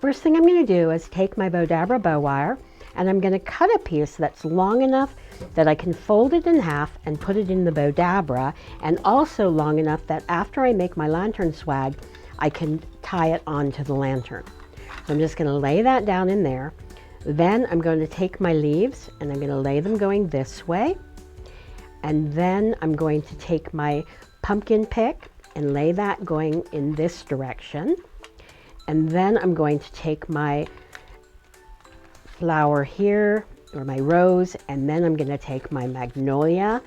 first thing I'm going to do is take my Bowdabra bow wire, and I'm going to cut a piece that's long enough that I can fold it in half and put it in the Bowdabra, and also long enough that after I make my lantern swag, I can tie it onto the lantern. So I'm just going to lay that down in there. Then I'm going to take my leaves and I'm going to lay them going this way. And then I'm going to take my pumpkin pick and lay that going in this direction. And then I'm going to take my flower here, or my rose, and then I'm going to take my magnolia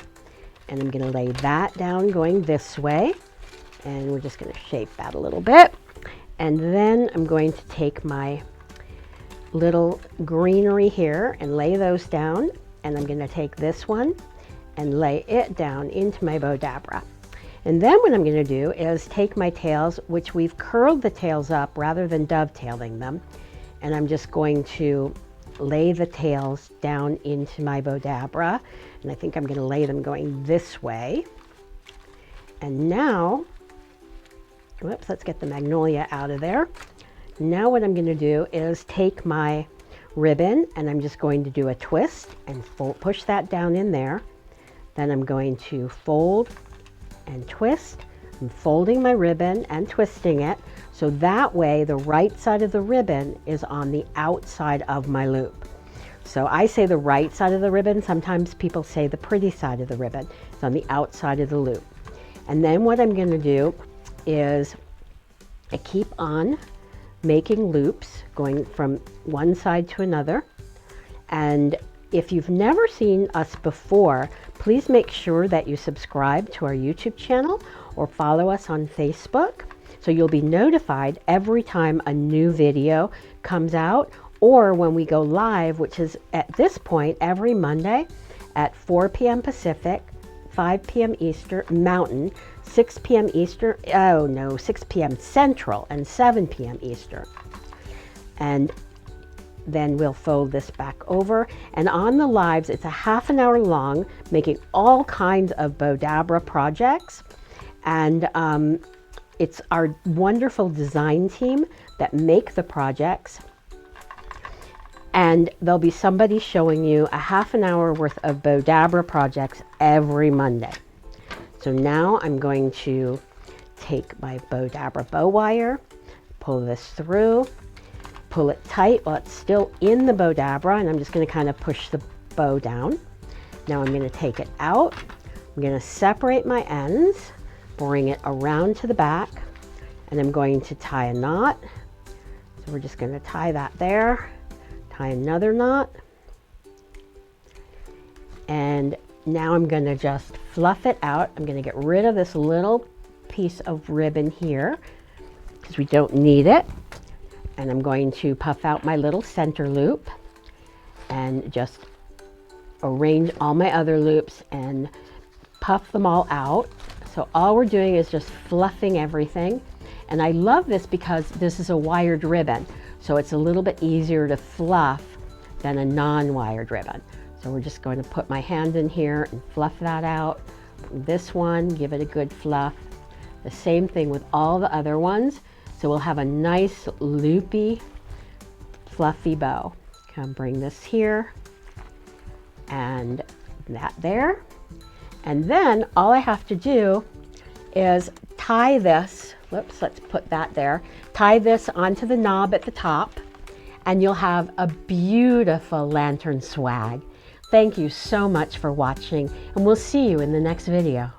and I'm going to lay that down going this way. And we're just going to shape that a little bit. And then I'm going to take my little greenery here and lay those down. And I'm going to take this one and lay it down into my Bowdabra. And then what I'm going to do is take my tails, which we've curled the tails up rather than dovetailing them. And I'm just going to lay the tails down into my Bowdabra. And I think I'm going to lay them going this way. And now, whoops, let's get the magnolia out of there. Now what I'm going to do is take my ribbon and I'm just going to do a twist and push that down in there. Then I'm going to fold and twist. I'm folding my ribbon and twisting it, so that way the right side of the ribbon is on the outside of my loop. So I say the right side of the ribbon, sometimes people say the pretty side of the ribbon. It's on the outside of the loop. And then what I'm going to do is I keep on making loops going from one side to another. And if you've never seen us before, please make sure that you subscribe to our YouTube channel or follow us on Facebook, so you'll be notified every time a new video comes out, or when we go live, which is at this point every Monday at 4 p.m. Pacific, 5 p.m. Eastern Mountain, 6 p.m. Eastern, 6 p.m. Central, and 7 p.m. Eastern. And then we'll fold this back over. And on the lives, it's a half an hour long, making all kinds of Bowdabra projects. And it's our wonderful design team that make the projects. And there'll be somebody showing you a half an hour worth of Bowdabra projects every Monday. So now I'm going to take my Bowdabra bow wire, pull this through, pull it tight while it's still in the Bowdabra, and I'm just going to kind of push the bow down. Now I'm going to take it out. I'm going to separate my ends, bring it around to the back, and I'm going to tie a knot. So we're just going to tie that there, tie another knot, and now I'm going to just fluff it out. I'm going to get rid of this little piece of ribbon here because we don't need it. And I'm going to puff out my little center loop and just arrange all my other loops and puff them all out. So all we're doing is just fluffing everything. And I love this because this is a wired ribbon, so it's a little bit easier to fluff than a non-wired ribbon. So we're just going to put my hand in here and fluff that out. This one, give it a good fluff. The same thing with all the other ones. So we'll have a nice loopy, fluffy bow. Come bring this here and that there. And then all I have to do is tie this, whoops, let's put that there, tie this onto the knob at the top, and you'll have a beautiful lantern swag. Thank you so much for watching, and we'll see you in the next video.